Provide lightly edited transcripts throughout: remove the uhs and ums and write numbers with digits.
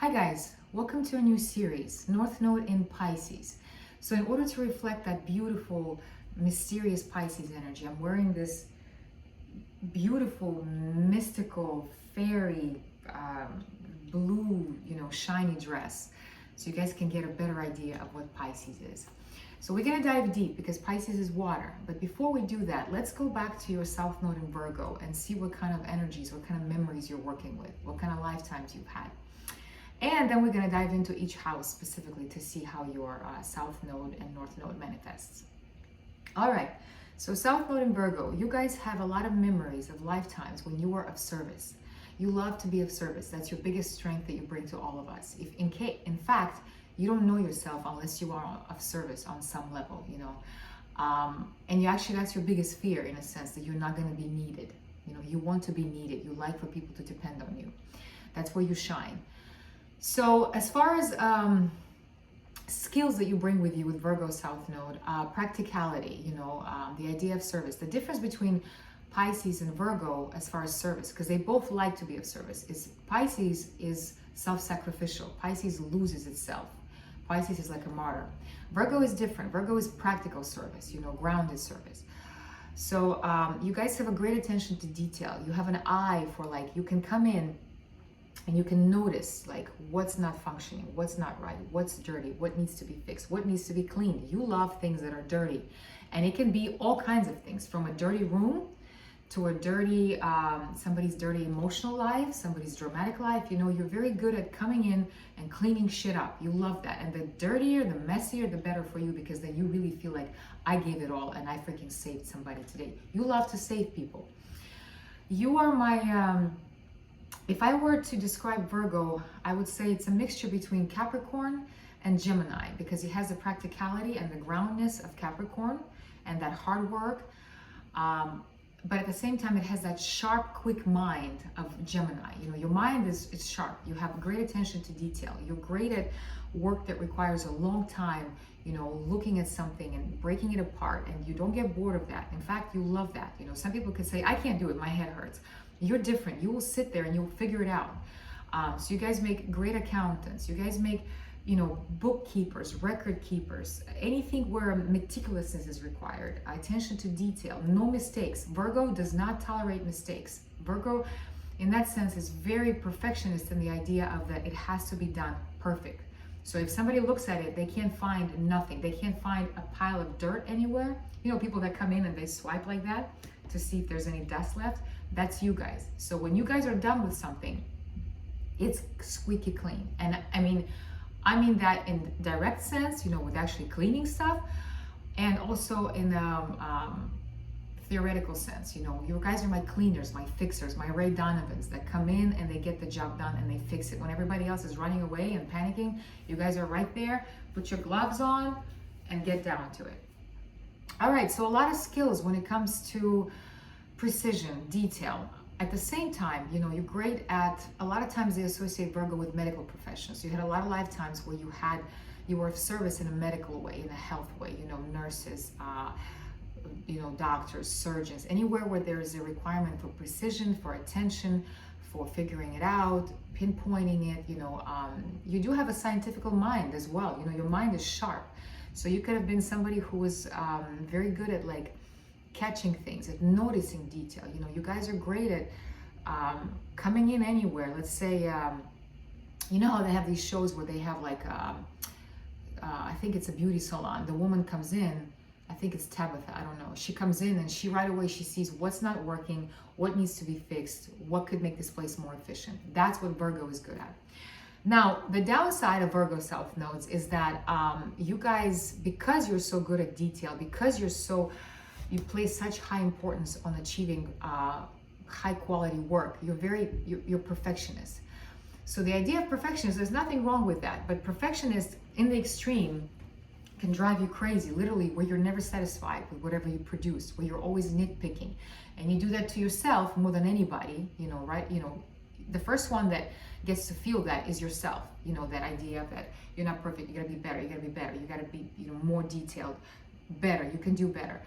Hi guys, welcome to a new series, North Node in Pisces. So in order to reflect that beautiful, mysterious Pisces energy, I'm wearing this beautiful, mystical, fairy, blue, shiny dress. So you guys can get a better idea of what Pisces is. So we're gonna dive deep because Pisces is water. But before we do that, let's go back to your South Node in Virgo and see what kind of energies, what kind of memories you're working with, what kind of lifetimes you've had. And then we're going to dive into each house specifically to see how your South Node and North Node manifests. All right, so South Node in Virgo, you guys have a lot of memories of lifetimes when you were of service. You love to be of service. That's your biggest strength that you bring to all of us. If in fact, you don't know yourself unless you are of service on some level, and that's your biggest fear in a sense, that you're not going to be needed. You want to be needed. You like for people to depend on you. That's where you shine. So as far as skills that you bring with you with Virgo South Node, practicality, the idea of service. The difference between Pisces and Virgo as far as service, because they both like to be of service, is Pisces is self-sacrificial. Pisces loses itself. Pisces is like a martyr. Virgo is different. Virgo is practical service, grounded service. So you guys have a great attention to detail. You have an eye for you can come in and you can notice what's not functioning, what's not right, what's dirty, what needs to be fixed, what needs to be cleaned. You love things that are dirty. And it can be all kinds of things, from a dirty room to a dirty, somebody's dirty emotional life, somebody's dramatic life. You're very good at coming in and cleaning shit up. You love that. And the dirtier, the messier, the better for you, because then you really feel like I gave it all and I freaking saved somebody today. You love to save people. You are my... If I were to describe Virgo, I would say it's a mixture between Capricorn and Gemini, because it has the practicality and the groundness of Capricorn and that hard work. But at the same time, it has that sharp, quick mind of Gemini. Your mind is sharp. You have great attention to detail. You're great at work that requires a long time, looking at something and breaking it apart, and you don't get bored of that. In fact, you love that. Some people could say, I can't do it, my head hurts. You're different. You will sit there and you'll figure it out. So you guys make great accountants. You guys make, bookkeepers, record keepers, anything where meticulousness is required, attention to detail, no mistakes. Virgo does not tolerate mistakes. Virgo, in that sense, is very perfectionist in the idea of that it has to be done perfect. So if somebody looks at it, they can't find nothing. They can't find a pile of dirt anywhere. People that come in and they swipe like that to see if there's any dust left. That's you guys. So when you guys are done with something, it's squeaky clean. And I mean that in direct sense, with actually cleaning stuff, and also in the theoretical sense. You guys are my cleaners, my fixers, my Ray Donovans that come in and they get the job done and they fix it. When everybody else is running away and panicking, you guys are right there. Put your gloves on and get down to it. All right, so a lot of skills when it comes to precision, detail. At the same time, you're great at, a lot of times they associate Virgo with medical professions. You had a lot of lifetimes where you were of service in a medical way, in a health way, nurses, doctors, surgeons, anywhere where there is a requirement for precision, for attention, for figuring it out, pinpointing it. You do have a scientific mind as well. Your mind is sharp. So you could have been somebody who was very good at catching things, at noticing detail. You guys are great at coming in anywhere. Let's say, how they have these shows where they have I think it's a beauty salon. The woman comes in, I think it's Tabitha, I don't know. She comes in and she right away, she sees what's not working, what needs to be fixed, what could make this place more efficient. That's what Virgo is good at. Now, the downside of Virgo South Nodes is that you guys, because you're so good at detail, because you place such high importance on achieving high quality work, you're perfectionist. So the idea of perfectionist, there's nothing wrong with that, but perfectionist in the extreme can drive you crazy, literally, where you're never satisfied with whatever you produce, where you're always nitpicking. And you do that to yourself more than anybody, right? The first one that gets to feel that is yourself. That idea that you're not perfect, you gotta be better, you gotta be more detailed, better, you can do better.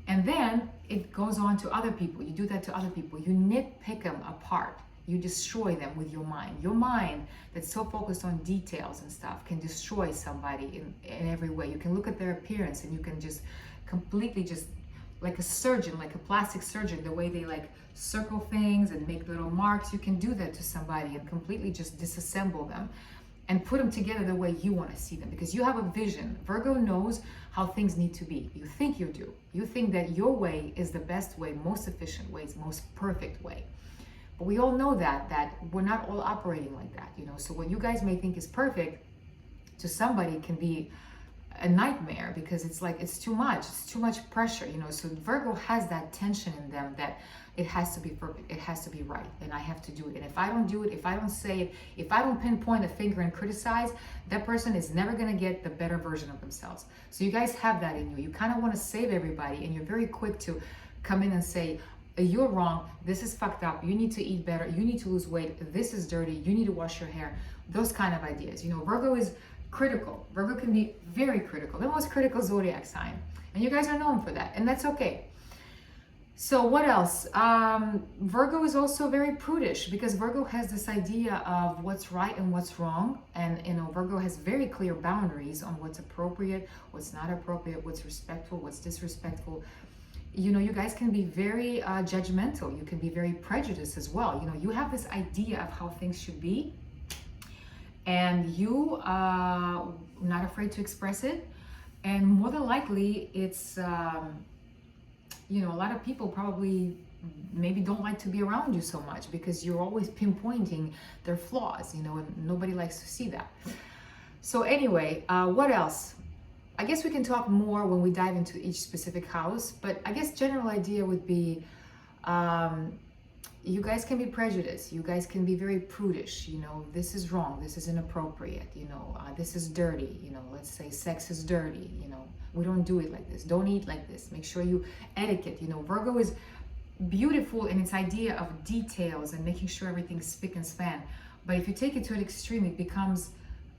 And then it goes on to other people. You do that to other people. You nitpick them apart. You destroy them with your mind. Your mind that's so focused on details and stuff can destroy somebody in every way. You can look at their appearance and you can just completely just, like a surgeon, like a plastic surgeon, the way they like circle things and make little marks, you can do that to somebody and completely just disassemble them and put them together the way you want to see them, because you have a vision. Virgo knows how things need to be. You think you do. You think that your way is the best way, most efficient way, most perfect way. But we all know that we're not all operating like that, you know. So what you guys may think is perfect to somebody can be a nightmare, because it's like it's too much pressure, you know. So Virgo has that tension in them that it has to be perfect, it has to be right, and I have to do it. And if I don't do it, if I don't say it, if I don't pinpoint a finger and criticize, that person is never going to get the better version of themselves. So you guys have that in you. You kind of want to save everybody, and you're very quick to come in and say, you're wrong, this is fucked up, you need to eat better, you need to lose weight, this is dirty, you need to wash your hair. Those kind of ideas, you know. Virgo is critical. Virgo can be very critical, the most critical zodiac sign, and you guys are known for that, and that's okay. So what else? Virgo is also very prudish, because Virgo has this idea of what's right and what's wrong, and you know, Virgo has very clear boundaries on what's appropriate, what's not appropriate, what's respectful, what's disrespectful. You know, you guys can be very judgmental. You can be very prejudiced as well. You know, you have this idea of how things should be, and you are not afraid to express it. And more than likely, it's, you know, a lot of people probably maybe don't like to be around you so much, because you're always pinpointing their flaws, you know, and nobody likes to see that. So anyway, what else? I guess we can talk more when we dive into each specific house, but I guess general idea would be, you guys can be prejudiced, you guys can be very prudish, you know, this is wrong, this is inappropriate, you know, this is dirty, you know, let's say sex is dirty, you know, we don't do it like this, don't eat like this, make sure you etiquette, you know. Virgo is beautiful in its idea of details and making sure everything's spick and span, but if you take it to an extreme, it becomes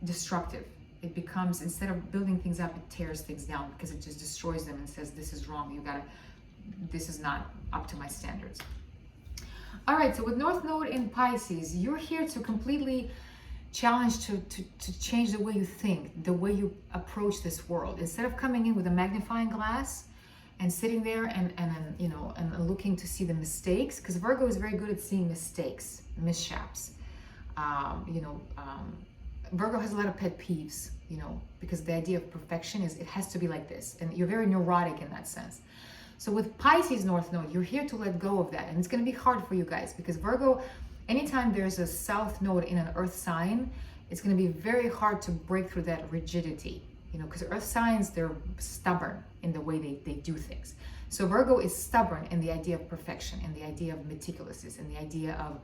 destructive. It becomes, instead of building things up, it tears things down, because it just destroys them and says, this is wrong, this is not up to my standards. All right, so with North Node in Pisces, you're here to completely challenge, to change the way you think, the way you approach this world. Instead of coming in with a magnifying glass and sitting there and you know, and looking to see the mistakes, because Virgo is very good at seeing mistakes, mishaps. Virgo has a lot of pet peeves, you know, because the idea of perfection is it has to be like this, and you're very neurotic in that sense. So with Pisces North Node, you're here to let go of that, and it's going to be hard for you guys, because Virgo, anytime there's a South Node in an Earth sign, it's going to be very hard to break through that rigidity, you know, because Earth signs, they're stubborn in the way they do things. So Virgo is stubborn in the idea of perfection, in the idea of meticulousness, in the idea of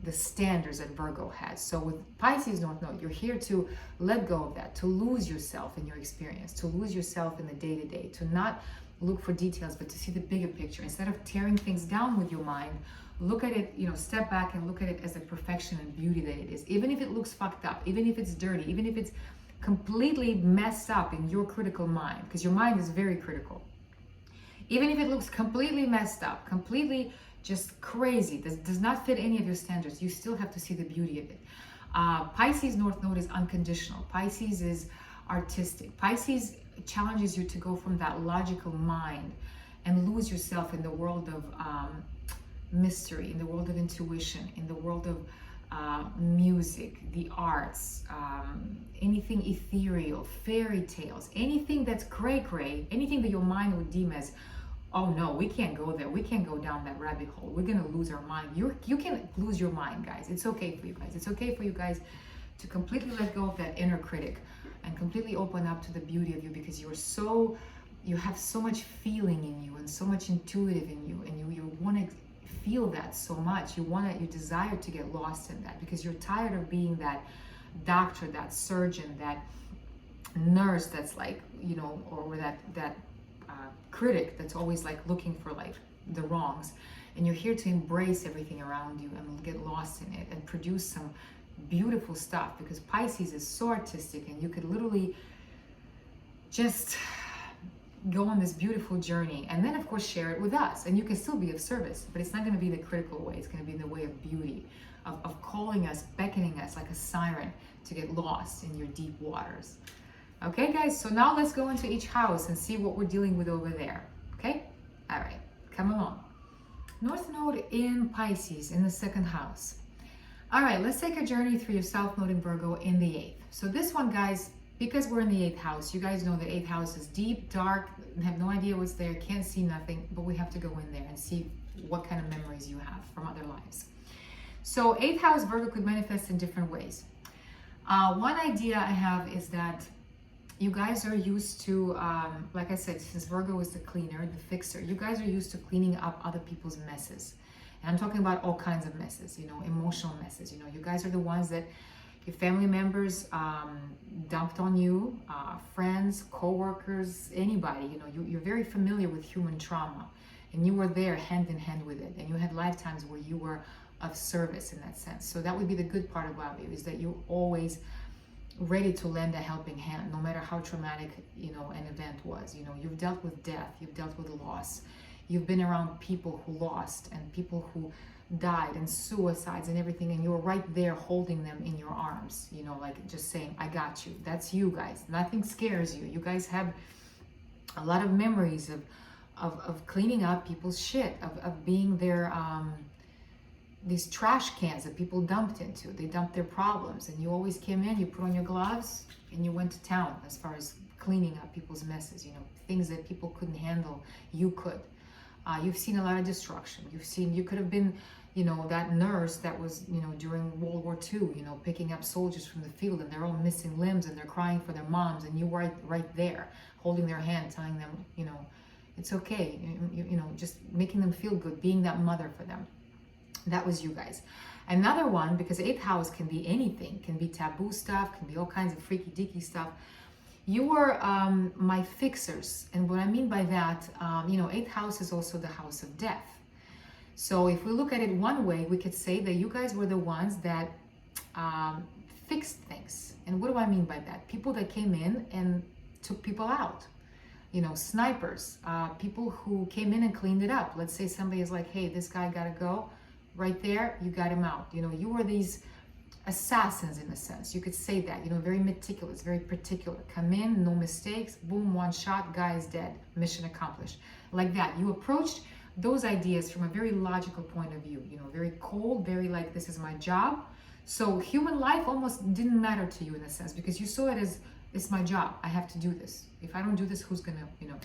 the standards that Virgo has. So with Pisces North Node, you're here to let go of that, to lose yourself in your experience, to lose yourself in the day-to-day, to not look for details, but to see the bigger picture. Instead of tearing things down with your mind, look at it, you know, step back and look at it as the perfection and beauty that it is. Even if it looks fucked up, even if it's dirty, even if it's completely messed up in your critical mind, because your mind is very critical. Even if it looks completely messed up, completely just crazy, does not fit any of your standards, you still have to see the beauty of it. Pisces North Node is unconditional. Pisces is artistic. Pisces challenges you to go from that logical mind and lose yourself in the world of mystery, in the world of intuition, in the world of music, the arts, anything ethereal, fairy tales, anything that's cray-cray, anything that your mind would deem as, oh no, we can't go there, we can't go down that rabbit hole, we're gonna lose our mind. You can lose your mind, guys. It's okay for you guys. It's okay for you guys to completely let go of that inner critic and completely open up to the beauty of you, because you have so much feeling in you and so much intuitive in you, and you want to feel that so much. You desire to get lost in that, because you're tired of being that doctor, that surgeon, that nurse that's like, you know, or that critic that's always like looking for like the wrongs. And you're here to embrace everything around you and get lost in it and produce some beautiful stuff, because Pisces is so artistic, and you could literally just go on this beautiful journey, and then of course share it with us, and you can still be of service, but it's not going to be the critical way. It's going to be in the way of beauty, of calling us, beckoning us like a siren to get lost in your deep waters. Okay, guys, so now let's go into each house and see what we're dealing with over there. Okay? All right, come along. North Node in Pisces in the second house. All right, let's take a journey through your South Node in Virgo in the 8th. So this one, guys, because we're in the 8th house, you guys know the 8th house is deep, dark, have no idea what's there, can't see nothing, but we have to go in there and see what kind of memories you have from other lives. So 8th house Virgo could manifest in different ways. One idea I have is that you guys are used to, like I said, since Virgo is the cleaner, the fixer, you guys are used to cleaning up other people's messes. And I'm talking about all kinds of messes, you know, emotional messes. You know, you guys are the ones that your family members dumped on you, friends, co-workers, anybody. You know, you're very familiar with human trauma, and you were there hand in hand with it. And you had lifetimes where you were of service in that sense. So that would be the good part about you, is that you're always ready to lend a helping hand, no matter how traumatic, you know, an event was. You know, you've dealt with death, you've dealt with loss. You've been around people who lost and people who died and suicides and everything, and you're right there holding them in your arms, you know, like just saying, I got you. That's you guys. Nothing scares you. You guys have a lot of memories of cleaning up people's shit, of being their, these trash cans that people dumped into. They dumped their problems, and you always came in, you put on your gloves, and you went to town as far as cleaning up people's messes, you know, things that people couldn't handle, you could. You've seen a lot of destruction. You could have been, you know, that nurse that was, you know, during World War II, you know, picking up soldiers from the field, and they're all missing limbs and they're crying for their moms, and you were right there, holding their hand, telling them, you know, it's okay, you know, just making them feel good, being that mother for them. That was you guys. Another one, because 8th house can be anything, can be taboo stuff, can be all kinds of freaky deaky stuff. You were my fixers. And what I mean by that, you know, 8th house is also the house of death. So if we look at it one way, we could say that you guys were the ones that fixed things. And what do I mean by that? People that came in and took people out. You know, snipers, people who came in and cleaned it up. Let's say somebody is like, hey, this guy gotta go. Right there, you got him out. You know, you were these assassins in a sense. You could say that, you know, very meticulous, very particular. Come in, no mistakes, boom, one shot, guy is dead, mission accomplished. Like that. You approached those ideas from a very logical point of view, you know, very cold, very like, this is my job. So human life almost didn't matter to you in a sense, because you saw it as, it's my job, I have to do this. If I don't do this, who's gonna, you know,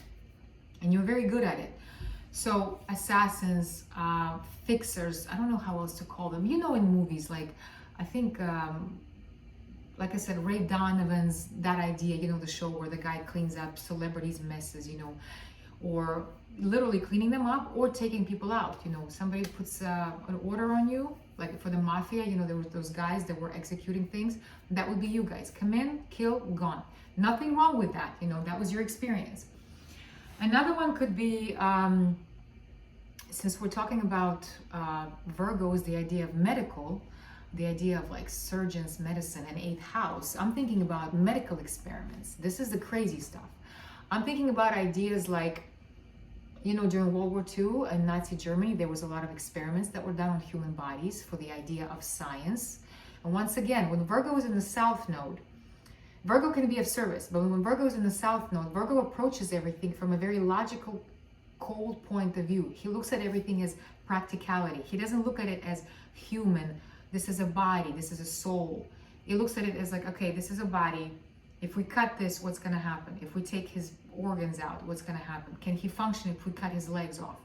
and you're very good at it. So assassins, fixers, I don't know how else to call them. You know, in movies, like, I think, like I said, Ray Donovan's, that idea, you know, the show where the guy cleans up celebrities' messes, you know, or literally cleaning them up or taking people out. You know, somebody puts an order on you, like for the mafia, you know, there were those guys that were executing things. That would be you guys. Come in, kill, gone. Nothing wrong with that. You know, that was your experience. Another one could be, since we're talking about Virgo is the idea of medical, the idea of like surgeons, medicine, and 8th house, I'm thinking about medical experiments. This is the crazy stuff. I'm thinking about ideas like, you know, during World War II in Nazi Germany, there was a lot of experiments that were done on human bodies for the idea of science. And once again, when Virgo is in the South Node, Virgo can be of service, but when Virgo is in the South Node, Virgo approaches everything from a very logical, cold point of view. He looks at everything as practicality. He doesn't look at it as human. This is a body. This is a soul. He looks at it as like, okay, this is a body. If we cut this, what's going to happen? If we take his organs out, what's going to happen? Can he function if we cut his legs off?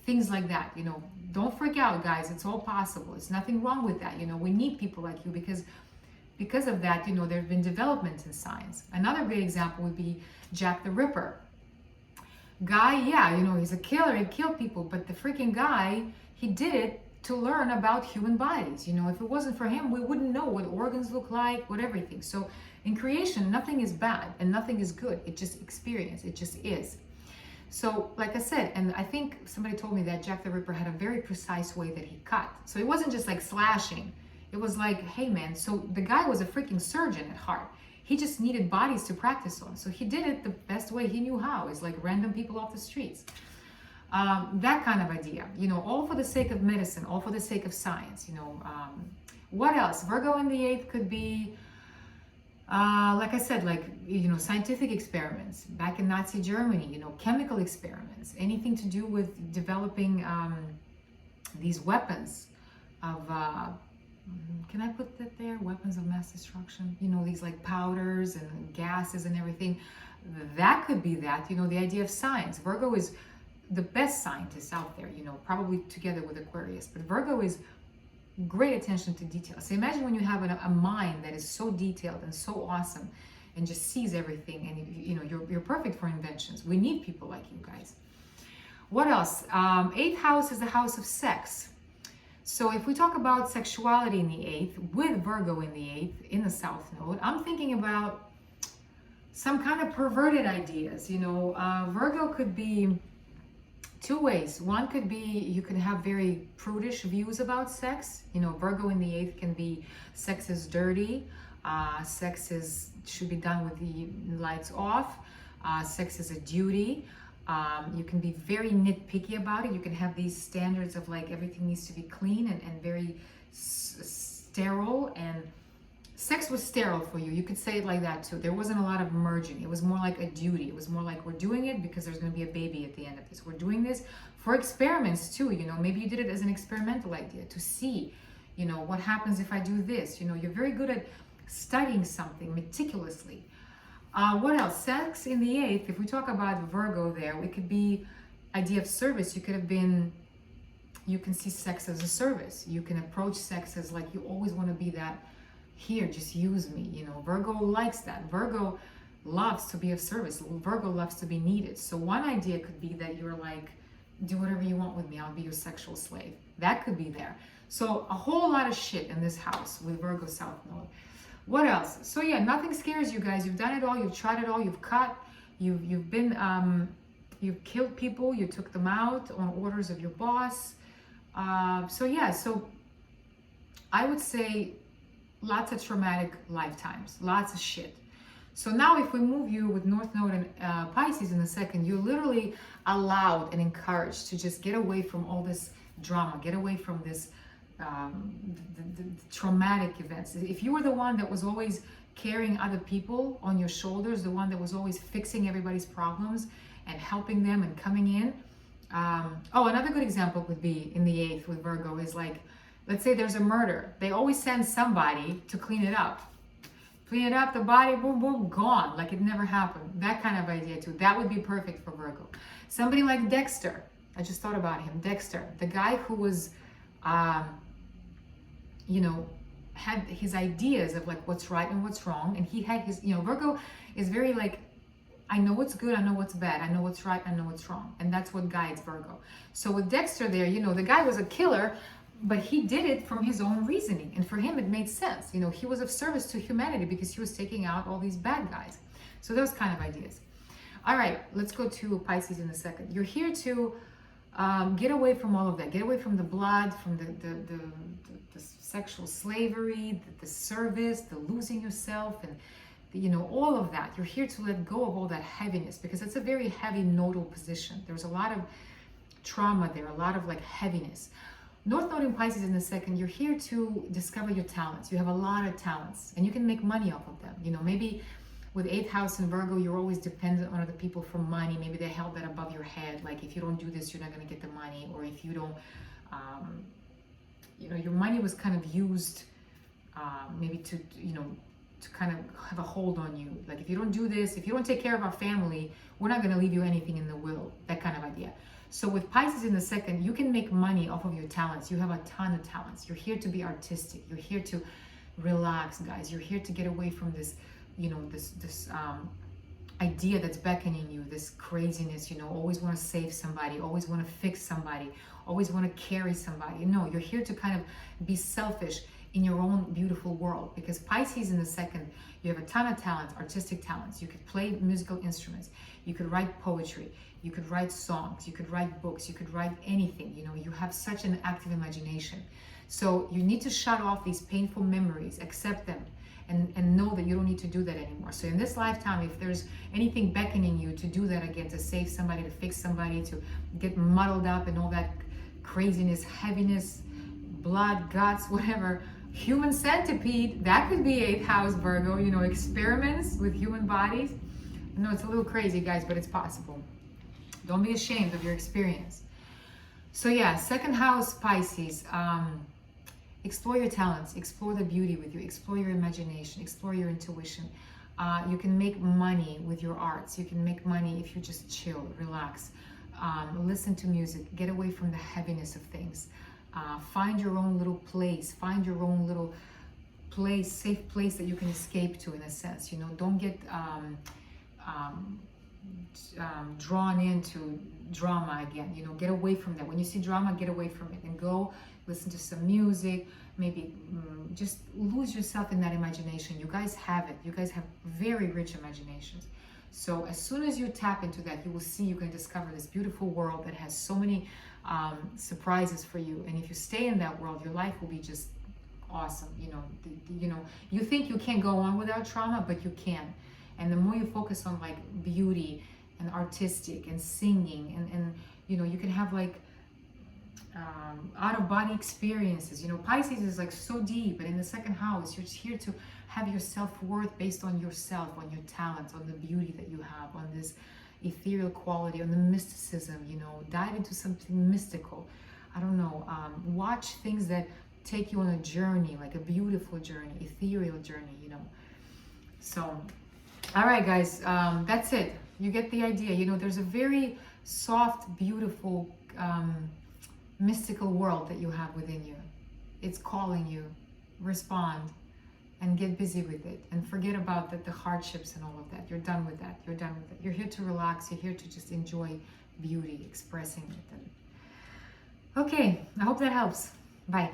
Things like that, you know. Don't freak out, guys. It's all possible. It's nothing wrong with that. You know, we need people like you because of that, you know, there have been developments in science. Another great example would be Jack the Ripper. Guy, yeah, you know, he's a killer, he killed people, but the freaking guy, he did it to learn about human bodies. You know, if it wasn't for him, we wouldn't know what organs look like, what everything. So in creation, nothing is bad and nothing is good. It just experience, it just is. So like I said, and I think somebody told me that Jack the Ripper had a very precise way that he cut. So it wasn't just like slashing. It was like, hey man, so the guy was a freaking surgeon at heart. He just needed bodies to practice on. So he did it the best way he knew how. It's like random people off the streets. That kind of idea, you know, all for the sake of medicine, all for the sake of science, you know, What else? Virgo in the 8th could be, like I said, like, scientific experiments back in Nazi Germany, chemical experiments, anything to do with developing these weapons of, can I put that there? Weapons of mass destruction, these like powders and gases and everything. That could be that, the idea of science. Virgo is the best scientist out there, probably together with Aquarius, but Virgo is great attention to detail. So imagine when you have a mind that is so detailed and so awesome and just sees everything, and you're perfect for inventions. We need people like you guys. What else? 8th house is the house of sex. So if we talk about sexuality in the 8th, with Virgo in the 8th, in the South Node, I'm thinking about some kind of perverted ideas. Virgo could be two ways. One could be you can have very prudish views about sex. Virgo in the 8th can be sex is dirty, should be done with the lights off, sex is a duty. You can be very nitpicky about it. You can have these standards of like everything needs to be clean and very sterile, and sex was sterile for you. You could say it like that too. There wasn't a lot of merging. It was more like a duty. It was more like we're doing it because there's going to be a baby at the end of this. We're doing this for experiments too. Maybe you did it as an experimental idea to see, what happens if I do this. You're very good at studying something meticulously. What else? Sex in the 8th, if we talk about Virgo there, it could be idea of service. You can see sex as a service. You can approach sex as like you always want to be that, here, just use me. Virgo likes that. Virgo loves to be of service. Virgo loves to be needed. So one idea could be that you're like, do whatever you want with me. I'll be your sexual slave. That could be there. So a whole lot of shit in this house with Virgo South Node. What else? So yeah, nothing scares you guys. You've done it all. You've tried it all. You've cut. You've been, you've killed people. You took them out on orders of your boss. So yeah, so I would say lots of traumatic lifetimes, lots of shit. So now if we move you with North Node and Pisces in the 2nd, you're literally allowed and encouraged to just get away from all this drama, get away from this the traumatic events. If you were the one that was always carrying other people on your shoulders, the one that was always fixing everybody's problems and helping them and coming in. Another good example would be in the 8th with Virgo is like, let's say there's a murder. They always send somebody to clean it up. Clean it up, the body, boom, boom, gone. Like it never happened. That kind of idea too. That would be perfect for Virgo. Somebody like Dexter. I just thought about him. Dexter, the guy who was, had his ideas of like what's right and what's wrong. And he had his, Virgo is very like, I know what's good, I know what's bad, I know what's right, I know what's wrong. And that's what guides Virgo. So with Dexter there, the guy was a killer, but he did it from his own reasoning. And for him, it made sense. He was of service to humanity because he was taking out all these bad guys. So those kind of ideas. All right, let's go to Pisces in a second. You're here to get away from all of that. Get away from the blood, from the sexual slavery, the service, the losing yourself, and all of that. You're here to let go of all that heaviness because it's a very heavy nodal position. There's a lot of trauma there, a lot of like heaviness. North Node in Pisces in the 2nd, you're here to discover your talents. You have a lot of talents and you can make money off of them. Maybe with 8th house in Virgo, you're always dependent on other people for money. Maybe they held that above your head. Like if you don't do this, you're not going to get the money. Or if you don't, your money was kind of used maybe to kind of have a hold on you. Like if you don't do this, if you don't take care of our family, we're not going to leave you anything in the will. That kind of idea. So with Pisces in the 2nd, you can make money off of your talents. You have a ton of talents. You're here to be artistic. You're here to relax, guys. You're here to get away from this, this idea that's beckoning you, this craziness, always want to save somebody, always want to fix somebody, always want to carry somebody. No, you're here to kind of be selfish in your own beautiful world, because Pisces in the 2nd, you have a ton of talents, artistic talents. You could play musical instruments, you could write poetry, you could write songs, you could write books, you could write anything. You have such an active imagination. So you need to shut off these painful memories, accept them, and know that you don't need to do that anymore. So in this lifetime, if there's anything beckoning you to do that again, to save somebody, to fix somebody, to get muddled up and all that craziness, heaviness, blood, guts, whatever, Human centipede, that could be 8th house Virgo, you know, experiments with human bodies. No, it's a little crazy, guys, but it's possible. Don't be ashamed of your experience. So yeah, 2nd house Pisces, explore your talents, explore the beauty with you, explore your imagination, explore your intuition. You can make money with your arts. You can make money if you just chill, relax, listen to music, get away from the heaviness of things. Find your own little place, find your own little place, safe place that you can escape to, in a sense. You know, don't get drawn into drama again. You know, get away from that. When you see drama, get away from it and go listen to some music. Maybe just lose yourself in that imagination. You guys have it. You guys have very rich imaginations. So as soon as you tap into that, you will see, you can discover this beautiful world that has so many surprises for you. And if you stay in that world, your life will be just awesome. You know, you think you can't go on without trauma, but you can. And the more you focus on like beauty and artistic and singing, and you know, you can have like out-of-body experiences. You know, Pisces is like so deep, and in the 2nd house, you're here to have your self-worth based on yourself, on your talents, on the beauty that you have, on this ethereal quality, on the mysticism. You know, dive into something mystical. I don't know, watch things that take you on a journey, like a beautiful journey, ethereal journey, you know. So all right, guys, that's it. You get the idea. You know, there's a very soft, beautiful, mystical world that you have within you. It's calling you. Respond and get busy with it, and forget about the hardships and all of that. You're done with that. You're done with it. You're here to relax. You're here to just enjoy beauty, expressing it. Okay, I hope that helps. Bye.